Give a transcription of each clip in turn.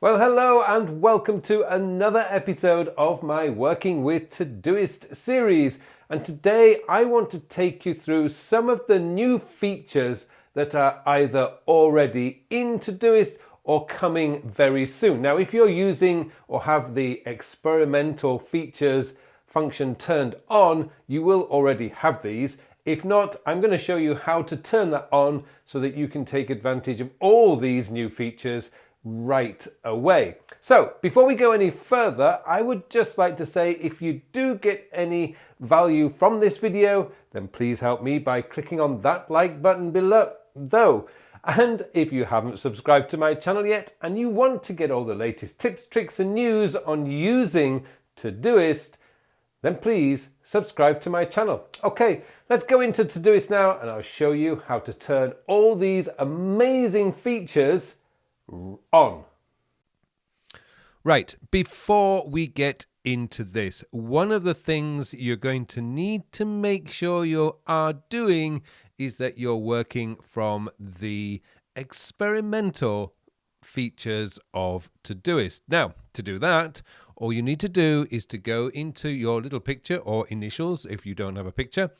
Well, hello and welcome to another episode of my Working with Todoist series. And today I want to take you through some of the new features that are either already in Todoist or coming very soon. Now, if you're using or have the experimental features function turned on, you will already have these. If not, I'm going to show you how to turn that on so that you can take advantage of all these new features right away. So before we go any further, I would just like to say if you do get any value from this video, then please help me by clicking on that like button below. And if you haven't subscribed to my channel yet and you want to get all the latest tips, tricks and news on using Todoist, then please subscribe to my channel. Okay, let's go into Todoist now and I'll show you how to turn all these amazing features on. Right, before we get into this, one of the things you're going to need to make sure you are doing is that you're working from the experimental features of Todoist. Now, to do that, all you need to do is to go into your little picture or initials if you don't have a picture.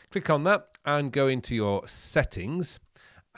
Click on that and go into your settings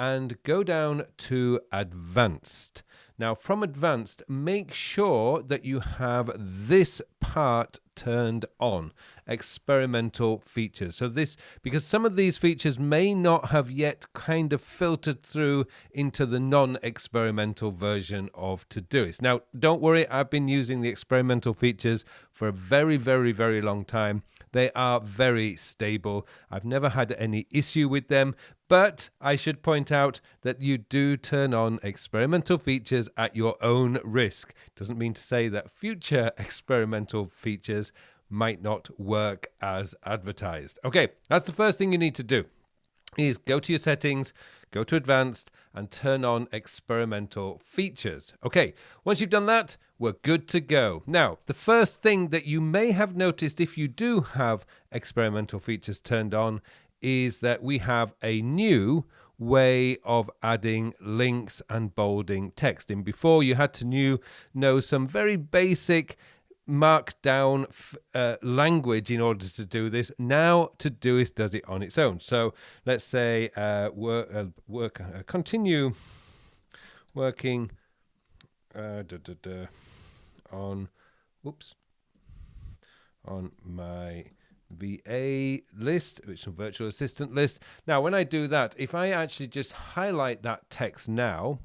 and go down to advanced. Now from advanced, make sure that you have this part turned on, experimental features. So this, because some of these features may not have yet kind of filtered through into the non-experimental version of Todoist. Now, don't worry, I've been using the experimental features for a very, very, very long time. They are very stable. I've never had any issue with them, but I should point out that you do turn on experimental features at your own risk. Doesn't mean to say that future experimental features might not work as advertised. Okay, that's the first thing you need to do, is go to your settings, go to advanced and turn on experimental features. Okay, once you've done that, we're good to go. Now, the first thing that you may have noticed if you do have experimental features turned on is that we have a new way of adding links and bolding text. And before, you had to know some very basic markdown language in order to do this. Now Todoist does it on its own. So let's say continue working on my VA list, which is a virtual assistant list. Now, when I do that, if I actually just highlight that text now,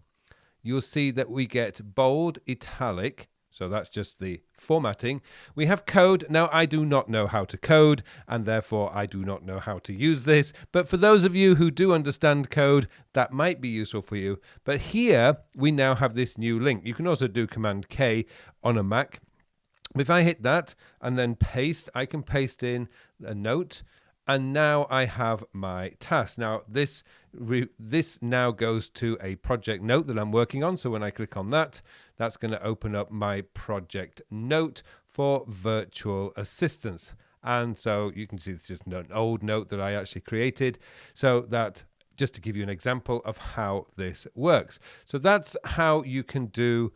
you'll see that we get bold, italic. So that's just the formatting. We have code. Now, I do not know how to code, and therefore I do not know how to use this. But for those of you who do understand code, that might be useful for you. But here, we now have this new link. You can also do Command K on a Mac. If I hit that and then paste, I can paste in a note. And now I have my task. Now, this now goes to a project note that I'm working on. So when I click on that, that's going to open up my project note for virtual assistants. And so you can see it's just an old note that I actually created. So that, just to give you an example of how this works. So that's how you can do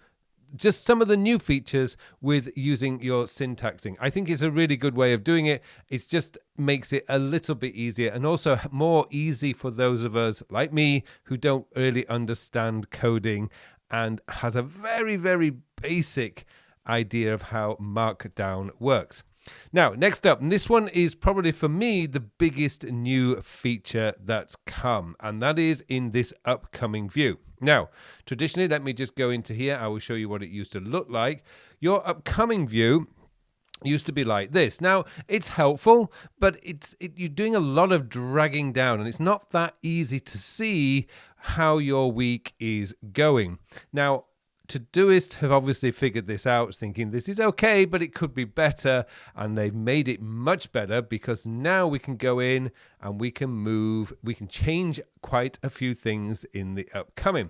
just some of the new features with using your syntaxing. I think it's a really good way of doing it. It just makes it a little bit easier and also more easy for those of us like me who don't really understand coding and has a very, very basic idea of how Markdown works. Now, next up, and this one is probably for me the biggest new feature that's come, and that is in this upcoming view. Now, traditionally, let me just go into here. I will show you what it used to look like. Your upcoming view used to be like this. Now, it's helpful, but you're doing a lot of dragging down, and it's not that easy to see how your week is going. Now, Todoist have obviously figured this out, thinking this is okay, but it could be better, and they've made it much better because now we can go in and we can change quite a few things in the upcoming.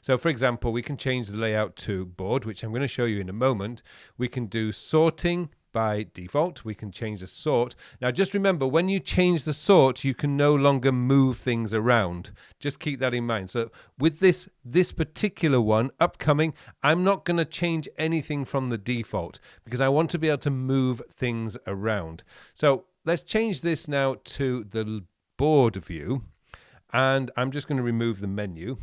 So for example, we can change the layout to board, which I'm going to show you in a moment. We can do sorting by default. We can change the sort. Now, just remember, when you change the sort, you can no longer move things around. Just keep that in mind. So with this particular one, upcoming, I'm not going to change anything from the default because I want to be able to move things around. So let's change this now to the board view. And I'm just going to remove the menu.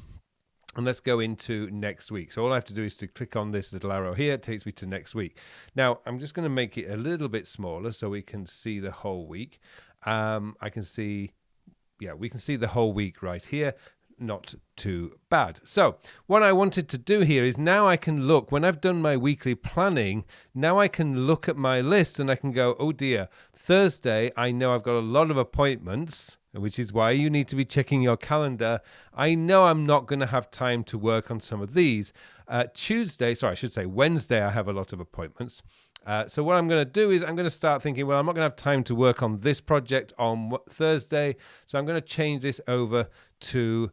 And let's go into next week. So all I have to do is to click on this little arrow here. It takes me to next week. Now, I'm just going to make it a little bit smaller so we can see the whole week. I can see, yeah, we can see the whole week right here. Not too bad. So what I wanted to do here is now I can look, when I've done my weekly planning, now I can look at my list and I can go, oh dear, Thursday, I know I've got a lot of appointments, which is why you need to be checking your calendar. I know I'm not going to have time to work on some of these. Wednesday, I have a lot of appointments. So what I'm going to do is I'm going to start thinking, well, I'm not going to have time to work on this project on Thursday. So I'm going to change this over to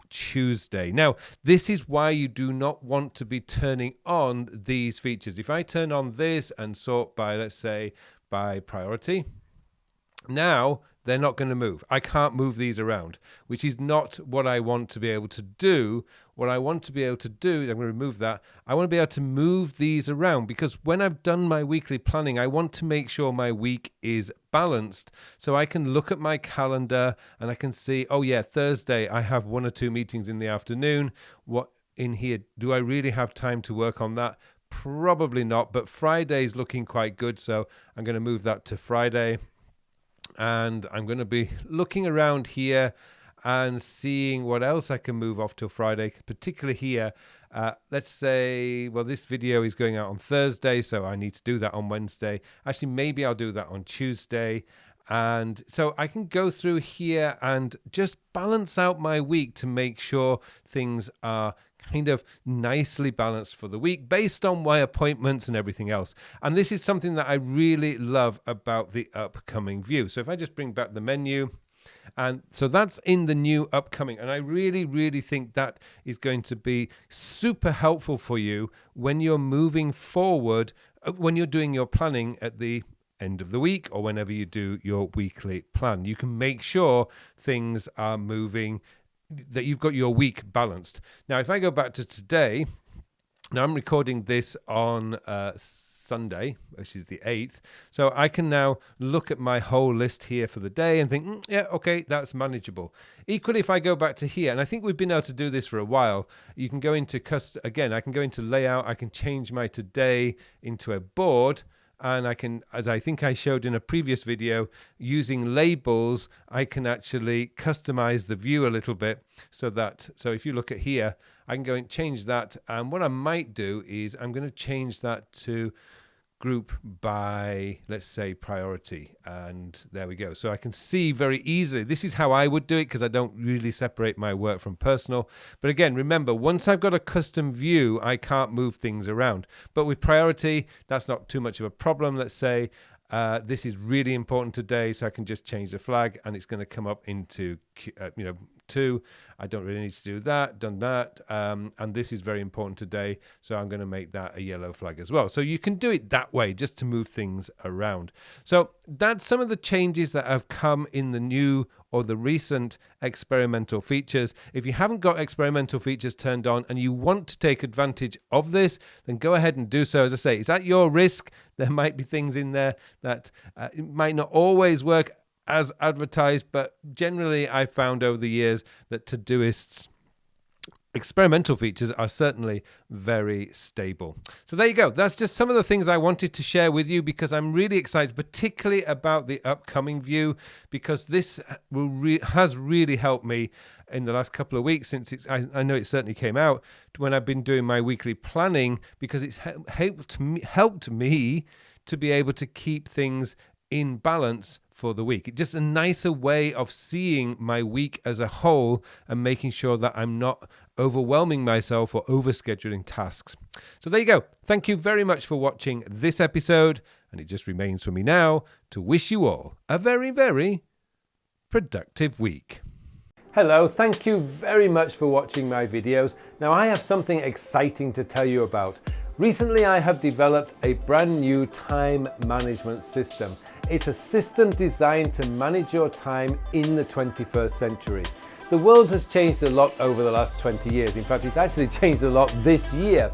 Tuesday. Now, this is why you do not want to be turning on these features. If I turn on this and sort by, let's say, by priority, now they're not going to move. I can't move these around, which is not what I want to be able to do. What I want to be able to do, I'm going to remove that. I want to be able to move these around because when I've done my weekly planning, I want to make sure my week is balanced. So I can look at my calendar and I can see, oh yeah, Thursday, I have 1 or 2 meetings in the afternoon. What in here, do I really have time to work on that? Probably not, but Friday's looking quite good. So I'm going to move that to Friday. And I'm going to be looking around here and seeing what else I can move off till Friday, particularly here. Let's say, well, this video is going out on Thursday, so I need to do that on Wednesday. Actually, maybe I'll do that on Tuesday. And so I can go through here and just balance out my week to make sure things are kind of nicely balanced for the week based on my appointments and everything else. And this is something that I really love about the upcoming view. So if I just bring back the menu, and so that's in the new upcoming. And I really, really think that is going to be super helpful for you when you're moving forward, when you're doing your planning at the end of the week or whenever you do your weekly plan. You can make sure things are moving, that you've got your week balanced. Now, if I go back to today, now I'm recording this on Sunday, which is the 8th. So I can now look at my whole list here for the day and think, yeah, okay, that's manageable. Equally, if I go back to here, and I think we've been able to do this for a while, you can go into again, I can go into layout, I can change my today into a board. And I can, as I think I showed in a previous video, using labels, I can actually customize the view a little bit so if you look at here, I can go and change that. And what I might do is I'm going to change that to group by, let's say, priority. And there we go. So I can see very easily. This is how I would do it because I don't really separate my work from personal. But again, remember, once I've got a custom view, I can't move things around. But with priority, that's not too much of a problem. Let's say this is really important today, so I can just change the flag and it's going to come up into 2. I don't really need to do that, done that. And this is very important today, so I'm going to make that a yellow flag as well. So you can do it that way just to move things around. So that's some of the changes that have come in the new or the recent experimental features. If you haven't got experimental features turned on and you want to take advantage of this, then go ahead and do so. As I say, it's at your risk. There might be things in there that it might not always work as advertised, but generally I found over the years that Todoist's experimental features are certainly very stable. So there you go. That's just some of the things I wanted to share with you because I'm really excited, particularly about the upcoming view, because this has really helped me in the last couple of weeks since I know it certainly came out when I've been doing my weekly planning, because it's helped me to be able to keep things in balance for the week. It's just a nicer way of seeing my week as a whole and making sure that I'm not overwhelming myself or overscheduling tasks. So there you go. Thank you very much for watching this episode. And it just remains for me now to wish you all a very, very productive week. Hello, thank you very much for watching my videos. Now I have something exciting to tell you about. Recently, I have developed a brand new time management system. It's a system designed to manage your time in the 21st century. The world has changed a lot over the last 20 years. In fact, it's actually changed a lot this year.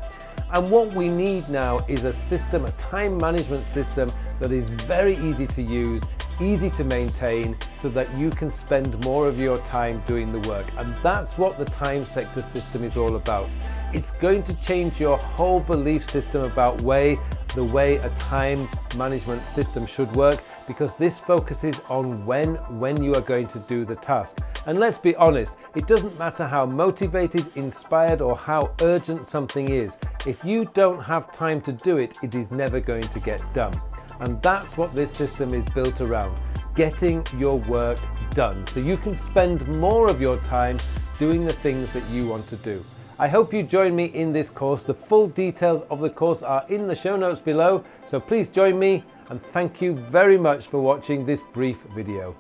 And what we need now is a system, a time management system that is very easy to use, easy to maintain, so that you can spend more of your time doing the work. And that's what the time sector system is all about. It's going to change your whole belief system about the way a time management system should work, because this focuses on when you are going to do the task. And let's be honest, it doesn't matter how motivated, inspired, or how urgent something is. If you don't have time to do it, it is never going to get done. And that's what this system is built around, getting your work done, so you can spend more of your time doing the things that you want to do. I hope you join me in this course. The full details of the course are in the show notes below, so please join me, and thank you very much for watching this brief video.